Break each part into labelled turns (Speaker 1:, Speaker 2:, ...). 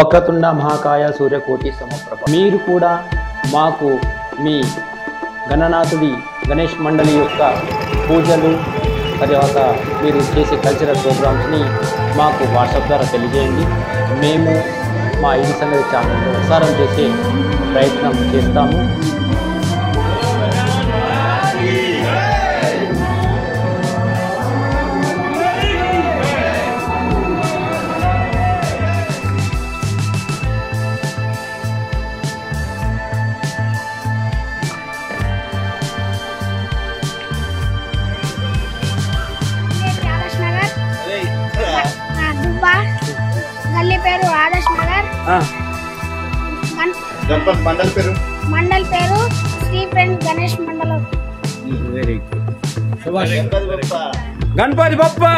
Speaker 1: వక్రతుండ మహాకాయ సూర్యకోటి సమప్రభ. మీరు కూడా మాకు మీ గణనాథుడి గణేష్ మండలి యొక్క పూజలు తర్వాత మీరు చేసే కల్చరల్ ప్రోగ్రామ్స్ని మాకు వాట్సాప్ ద్వారా తెలియజేయండి. మేము మా ఈ సంగతి ఛానల్లో ప్రసారం చేసే ప్రయత్నం చేస్తాము.
Speaker 2: गली पेरू आदर्श नगर
Speaker 3: गणपत मंडल पेरू Shri friend Ganesh Mandal.
Speaker 1: Very good. Ganpati Bappa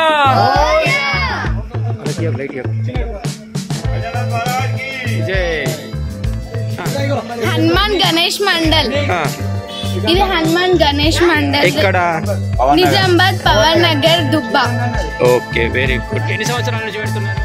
Speaker 2: Hanuman Ganesh Mandal. ఇది హనుమాన్ గణేష్ మండల్
Speaker 1: ఇక్కడ
Speaker 2: Nizamabad Pavan Nagar Dubba.
Speaker 1: Okay very good. ఎన్ని సంవత్సరాల నుంచి పెడుతున్నారు?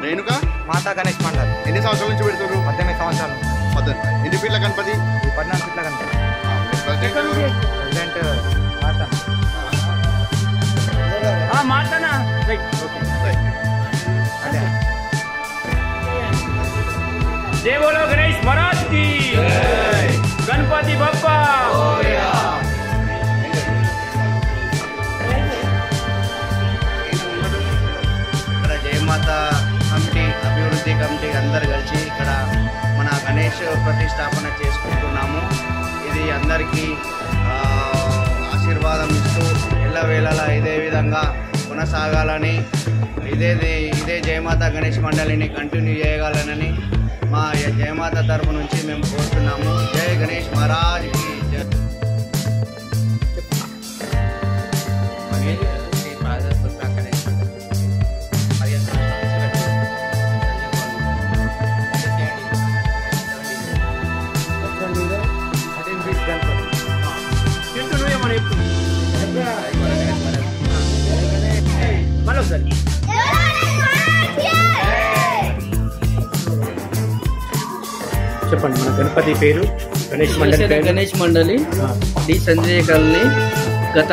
Speaker 3: రేణుకా
Speaker 4: మాతా గణేష్ మండల్.
Speaker 3: ఎన్ని సంవత్సరాల నుంచి పెడుతున్నారు?
Speaker 4: 18 సంవత్సరాలు.
Speaker 3: ఎన్ని ఫీట్ల గణపతి?
Speaker 4: 14 ఫీట్ల గణపతి.
Speaker 3: ప్రెసిడెంట్ ఎవరు?
Speaker 4: ప్రెసిడెంట్ మార్తన్.
Speaker 1: మాట్లాడనా
Speaker 4: అదే
Speaker 1: जय बोलो गणेश महाराज की जय. गणपति बप्पा
Speaker 5: ఇక్కడ జయమాత కమిటీ అభివృద్ధి కమిటీ అందరు కలిసి ఇక్కడ మన గణేష్ ప్రతిష్టాపన చేసుకుంటున్నాము. ఇది అందరికీ ఆశీర్వాదం ఇస్తూ ఎల్లవేళలా ఇదే విధంగా కొనసాగాలని ఇదే జయమాత గణేష్ మండలిని కంటిన్యూ చేయగలనని మా జయమాత తరపు నుంచి మేము కోరుతున్నాము. జై గణేష్ మహారాజ్ కి జై.
Speaker 1: చెప్పండి. మన గణపతి పేరు గణేష్ మండలి పేరు
Speaker 6: గణేష్ మండలి డి సంజయ్ కాలనీ. గత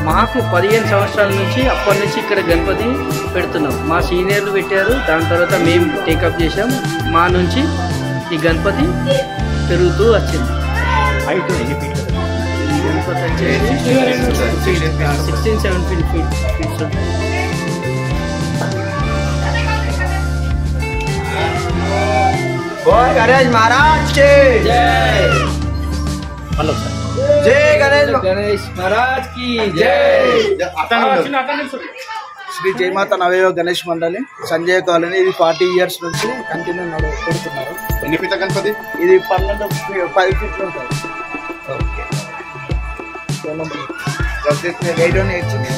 Speaker 6: మాకు 15 సంవత్సరాల నుంచి అప్పటి నుంచి ఇక్కడ గణపతి పెడుతున్నాం. మా సీనియర్లు పెట్టారు, దాని తర్వాత మేము టేకప్ చేసాం. మా నుంచి ఈ గణపతి పెరుగుతూ వచ్చింది.
Speaker 1: హైట్ ఎన్ని ఫీట్లు?
Speaker 6: గణపతి వచ్చేసి 16-17 ఫీట్స్ ఉంటుంది.
Speaker 4: गणेश महाराज के जय. जय
Speaker 6: गणेश महाराज की जय.
Speaker 4: శ్రీ జయమాత నవయోగ గణేష్ మండలి సంజయ్ కాలనీ. ఇది 40 years నుంచి కంటిన్యూ పెడుతున్నారు.
Speaker 3: ఎన్ని ఫీట్ల గణపతి?
Speaker 4: ఇది 10 ఫీట్లు ఉంటుంది. వెయిట్ అని వచ్చింది.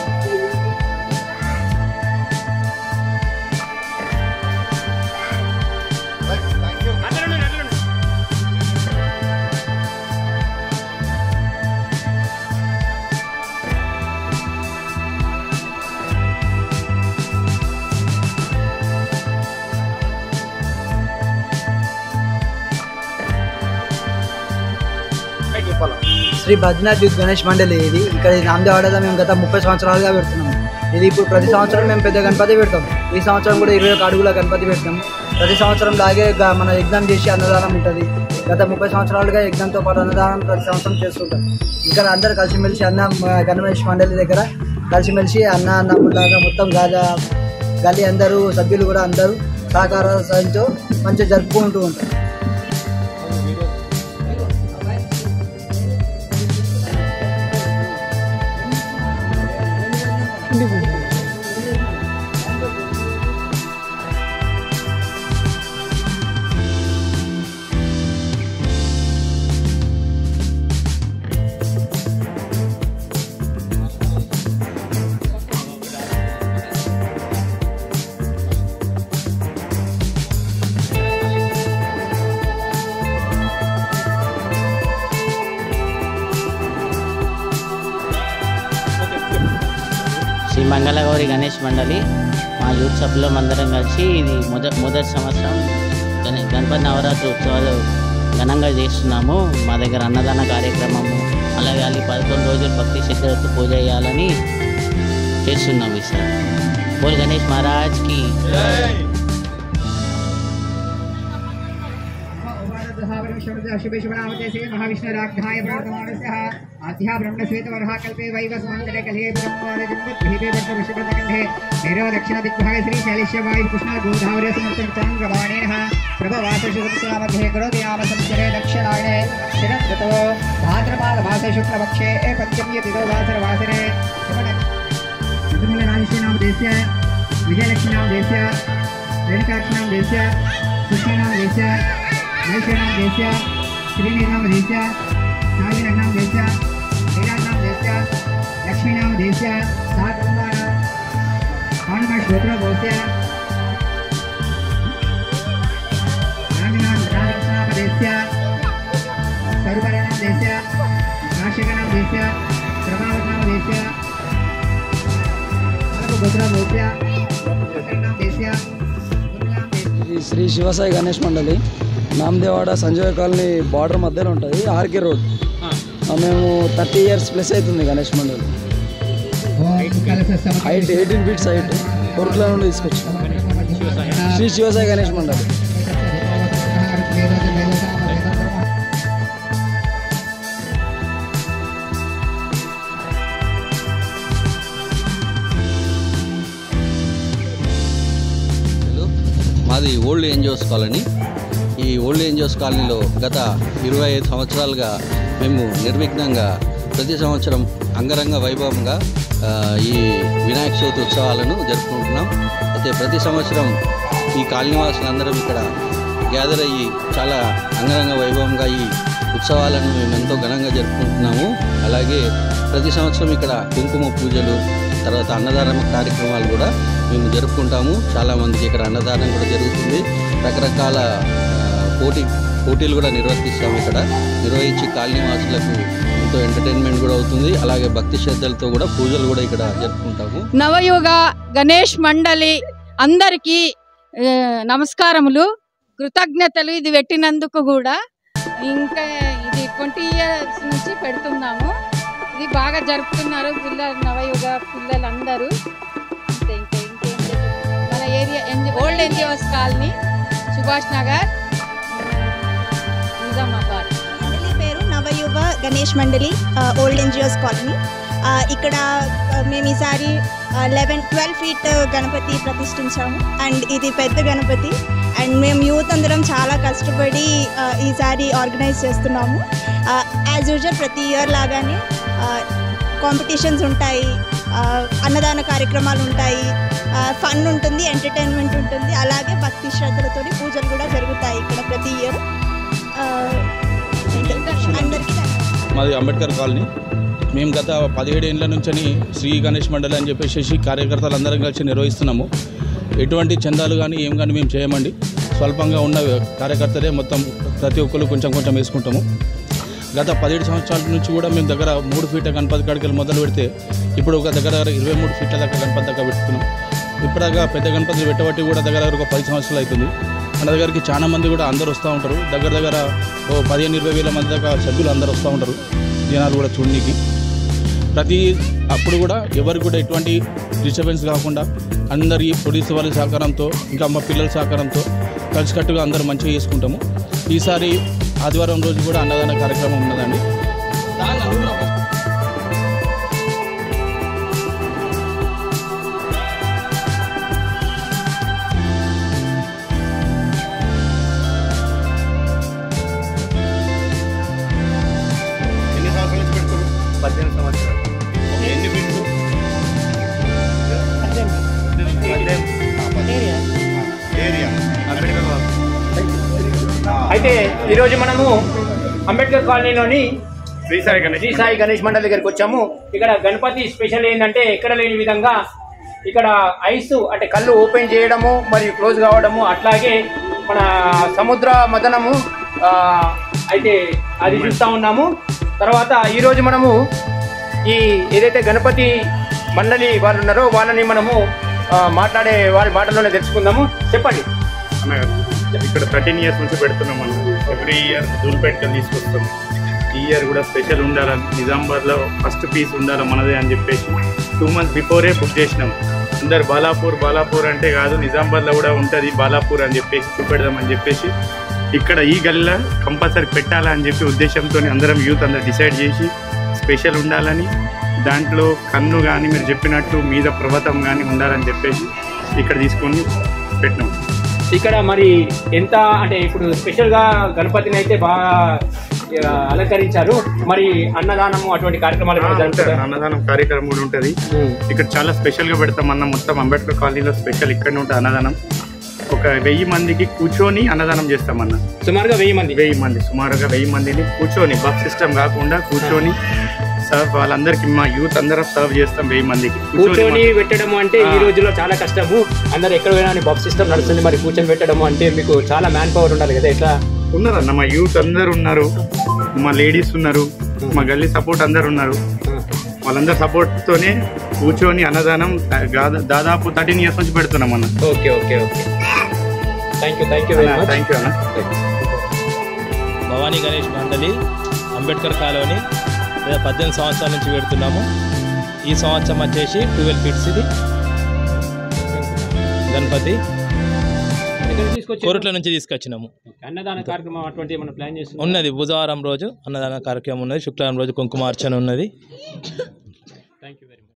Speaker 7: శ్రీ బద్రీనాథ్ యూత్ గణేష్ మండలి. ఇది ఇక్కడ నామదేవాడలో మేము గత 30 సంవత్సరాలుగా పెడుతున్నాము. ఇది ఇప్పుడు ప్రతి సంవత్సరం మేము పెద్ద గణపతి పెడతాం. ఈ సంవత్సరం కూడా 21 అడుగుల గణపతి పెడతాము. ప్రతి సంవత్సరం లాగే మన ఎగ్జామ్ చేసి అన్నదానం ఉంటుంది. గత 30 సంవత్సరాలుగా ఎగ్జామ్తో పాటు అన్నదానం ప్రతి సంవత్సరం చేస్తుంటాం. ఇక్కడ అందరు కలిసిమెలిసి గణేష్ మండలి దగ్గర కలిసిమెలిసి అన్నములాగా మొత్తం గల్లీ అందరూ సభ్యులు కూడా అందరూ సహకారంతో మంచిగా జరుపుకుంటూ ఉంటారు.
Speaker 8: శ్రీ మంగళగౌరి గణేష్ మండలి మా యూత్ సభ్యులం అందరం కలిసి ఇది మొదటి సంవత్సరం గణపతి నవరాత్రి ఉత్సవాలు ఘనంగా చేస్తున్నాము. మా దగ్గర అన్నదాన కార్యక్రమము అలాగే 11 రోజులు భక్తి శ్రద్ధలతో పూజ చేయాలని చేస్తున్నాము. ఈసారి బోల్ గణేష్ మహారాజ్కి
Speaker 9: महाविष्णुराग्धाय प्रार्थमानस्यः आद्या ब्रह्मश्वेतवर्हाकल्पे वैवस्मन्तरे कलये ब्रह्मवादजन्मद्भिदे वर्षविषुवदकण्ठे नैरो दक्षिणदिग्भागे श्रीशैलश्यवायु कृष्णगोदावरी समर्थचान्द्रवाणेनः प्रभवासशुभस्य करोति नाम संवत्सरे दक्षिणायने शरदृतो भाद्रमासमासे शुक्लपक्षे पञ्चमी तिथौ वासरवासरे चतुर्मूलराजश्रीनामदेस्य विजयलक्ष्मीनामदेस्य रेणुकाक्षनामदेस्य कृष्णनामदेस्य नैश्वर्यनामदेस्य श्रीनिनामदेस्य नागिनामदेस्य नीलानामदेस्य लक्ष्मीनामदेस्य साकुमार हनुमश्रोत्रभोस्य नामदेस्य स्वरूपनामदेस्य नाशिकनामदेस्य प्रभावनामदेस्य गोत्रभोस्य नामदेस्य
Speaker 7: శ్రీ శివసాయి గణేష్ మండలి నామదేవాడ సంజయ్ కాలనీ బార్డర్ మధ్యలో ఉంటుంది, ఆర్కే రోడ్. మేము 30 years ప్లస్ అవుతుంది గణేష్ మండలి. హైట్ 18 feet హైట్ కొరుకుల నుండి తీసుకొచ్చాం. శ్రీ శివసాయి గణేష్ మండలి.
Speaker 10: మాది ఓల్డ్ ఎన్జిఓస్ కాలనీ. ఈ ఓల్డ్ ఎన్జిఓస్ కాలనీలో గత 25 సంవత్సరాలుగా మేము నిర్విఘ్నంగా ప్రతి సంవత్సరం అంగరంగ వైభవంగా ఈ వినాయక చవితి ఉత్సవాలను జరుపుకుంటున్నాం. అయితే ప్రతి సంవత్సరం ఈ కాలనీవాసులందరం ఇక్కడ గ్యాదర్ అయ్యి చాలా అంగరంగ వైభవంగా ఈ ఉత్సవాలను మేము ఎంతో ఘనంగా జరుపుకుంటున్నాము. అలాగే ప్రతి సంవత్సరం ఇక్కడ కుంకుమ పూజలు, తర్వాత అన్నదాన కార్యక్రమాలు కూడా మేము జరుపుకుంటాము. చాలామందికి ఇక్కడ అన్నదానం కూడా జరుగుతుంది. రకరకాల పోటీలు కూడా నిర్వర్తిస్తాము. ఇక్కడ నిర్వహించి కాలనీవాసులకు ఎంతో ఎంటర్టైన్మెంట్ కూడా అవుతుంది. అలాగే భక్తి శ్రద్ధలతో కూడా పూజలు కూడా ఇక్కడ జరుపుకుంటాము.
Speaker 11: నవయుగ గణేష్ మండలి అందరికీ నమస్కారములు, కృతజ్ఞతలు. ఇది పెట్టినందుకు కూడా ఇంకా ఇది 20 years నుంచి పెడుతున్నాము. ఇది బాగా జరుపుతున్నారు పిల్లలు, నవయుగ పిల్లలందరూ. మన area old NGOs colony, Subhash Nagar, Nizamabad.
Speaker 12: మండలి పేరు నవయువ గణేష్ మండలి, ఓల్డ్ ఎన్జిఓస్ కాలనీ. ఇక్కడ మేము ఈసారి 12 feet గణపతి ప్రతిష్ఠించాము. అండ్ ఇది పెద్ద గణపతి. అండ్ మేము యూత్ అందరం చాలా కష్టపడి ఈసారి ఆర్గనైజ్ చేస్తున్నాము. యాజ్ యూజువల్ ప్రతి ఇయర్ లాగానే కాంపిటీషన్స్ ఉంటాయి, అన్నదాన కార్యక్రమాలు ఉంటాయి, ఫన్ ఉంటుంది, ఎంటర్టైన్మెంట్ ఉంటుంది. అలాగే భక్తి శ్రద్ధలతో పూజలు కూడా జరుగుతాయి ఇక్కడ ప్రతి ఇయర్. అందరికీ
Speaker 13: మాది అంబేద్కర్ కాలనీ. మేము గత 17 ఏళ్ళ నుంచి శ్రీ గణేష్ మండలి అని చెప్పేసి కార్యకర్తలు అందరం కలిసి నిర్వహిస్తున్నాము. ఎటువంటి చందాలు కానీ ఏం కానీ మేము చేయమండి. స్వల్పంగా ఉన్న కార్యకర్తలే మొత్తం ప్రతి ఒక్కరు కొంచెం కొంచెం వేసుకుంటాము. గత 17 సంవత్సరాల నుంచి కూడా మేము దగ్గర 3 feet గణపతి కాడికి మొదలు పెడితే ఇప్పుడు ఒక దగ్గర 23 feet దాకా గణపతి దాకా పెట్టుకున్నాం. ఇప్పుడుగా పెద్ద గణపతి పెట్టబట్టి కూడా దగ్గర ఒక 10 సంవత్సరాలు అవుతుంది. మన దగ్గరికి చాలా మంది కూడా అందరూ వస్తూ ఉంటారు. దగ్గర 15-20 వేల మంది దాకా సభ్యులు అందరూ వస్తూ ఉంటారు. జనాలు కూడా చూడడానికి. ప్రతి అప్పుడు కూడా ఎవరికి కూడా ఎటువంటి డిస్టర్బెన్స్ కాకుండా అందరి పోలీసు వాళ్ళ సహకారంతో ఇంకా మా పిల్లల సహకారంతో కలిసికట్టుగా అందరూ మంచిగా చేసుకుంటాము. ఈసారి ఆదివారం రోజు కూడా అన్నదాన కార్యక్రమం ఉన్నదండి.
Speaker 5: ఎన్ని సంవత్సరాల నుంచి పెడుతున్నారు?
Speaker 6: 18 సంవత్సరాలు.
Speaker 5: ఎన్ని బిడ్లు? ఏరియా
Speaker 1: అయితే ఈరోజు మనము అంబేద్కర్ కాలనీలోని శ్రీ సాయి గణేష్ మండలి దగ్గరికి వచ్చాము. ఇక్కడ గణపతి స్పెషల్ ఏంటంటే ఎక్కడ లేని విధంగా ఇక్కడ ఐస్ అంటే కళ్ళు ఓపెన్ చేయడము మరియు క్లోజ్ కావడము, అట్లాగే మన సముద్ర మదనము అయితే అది చూస్తూ ఉన్నాము. తర్వాత ఈరోజు మనము ఈ ఏదైతే గణపతి మండలి వాళ్ళు ఉన్నారో వాళ్ళని మనము మాట్లాడే వారి మాటల్లోనే తెలుసుకుందాము. చెప్పండి.
Speaker 14: ఇక్కడ 13 years నుంచి పెడుతున్నాం మనం. ఎవ్రీ ఇయర్ ధూల్పేటకి తీసుకొస్తాం. ఈ ఇయర్ కూడా స్పెషల్ ఉండాలని, నిజామాబాద్లో ఫస్ట్ పీస్ ఉండాలి మనదే అని చెప్పేసి 2 months బిఫోరే బుక్ చేసినాం. అందరు బాలాపూర్ అంటే కాదు, నిజామాబాద్లో కూడా ఉంటుంది బాలాపూర్ అని చెప్పేసి చూపెడదామని చెప్పేసి ఇక్కడ ఈ గల్లీలో కంపల్సరీ పెట్టాలని చెప్పి ఉద్దేశంతో అందరం యూత్ అందరు డిసైడ్ చేసి స్పెషల్ ఉండాలని, దాంట్లో కన్ను కానీ మీరు చెప్పినట్టు మీద పర్వతం కానీ ఉండాలని చెప్పేసి ఇక్కడ తీసుకొని పెట్టినాం.
Speaker 1: ఇక్కడ మరి ఎంత అంటే ఇప్పుడు స్పెషల్గా గణపతిని అయితే బాగా అలంకరించారు. మరి అన్నదానము అటువంటి కార్యక్రమాలు
Speaker 14: అన్నదానం కార్యక్రమం కూడా ఉంటుంది. ఇక్కడ చాలా స్పెషల్ గా పెడతాం అన్న. మొత్తం అంబేద్కర్ కాలనీలో స్పెషల్ ఇక్కడనే ఉంటుంది అన్నదానం. ఒక 1000 మందికి కూర్చొని అన్నదానం చేస్తామన్న.
Speaker 1: సుమారుగా 1000
Speaker 14: మంది సుమారుగా 1000 మందిని కూర్చొని బస్ సిస్టమ్ కాకుండా కూర్చొని సర్వ్ వాళ్ళందరికి మా యూత్ అందరం సర్వ్ చేస్తాం. 1000 మందికి
Speaker 1: కూర్చొని పెట్టడం అంటే ఈ రోజుల్లో చాలా కష్టము. అందరు ఎక్కడ పోయినా బస్ సిస్టమ్ నడుస్తుంది. మరి కూర్చొని పెట్టడం అంటే మీకు చాలా మ్యాన్ పవర్ ఉండాలి కదా. ఎట్లా
Speaker 14: ఉన్నారన్న మా యూత్ అందరు ఉన్నారు, మా లేడీస్ ఉన్నారు, మా గల్లీ సపోర్ట్ అందరు ఉన్నారు. వాళ్ళందరూ సపోర్ట్ తోనే కూర్చొని అన్నదానం దాదాపు 13 years నుంచి పెడుతున్నాం అన్న.
Speaker 1: Okay okay okay thank you
Speaker 14: thank you అన్న.
Speaker 15: భవానీ గణేష్ మండలి అంబేద్కర్ కాలనీ 18 సంవత్సరాల నుంచి పెడుతున్నాము. ఈ సంవత్సరం వచ్చేసి 12 feet ఇది గణపతి కోరుట్ల నుంచి తీసుకొచ్చినాము.
Speaker 1: అన్నదాన కార్యక్రమం అటువంటి మనం ప్లాన్ చేస్తున్నాం
Speaker 15: ఉన్నది. బుధవారం రోజు అన్నదాన కార్యక్రమం ఉన్నది, శుక్రవారం రోజు కుంకుమార్చన ఉన్నది.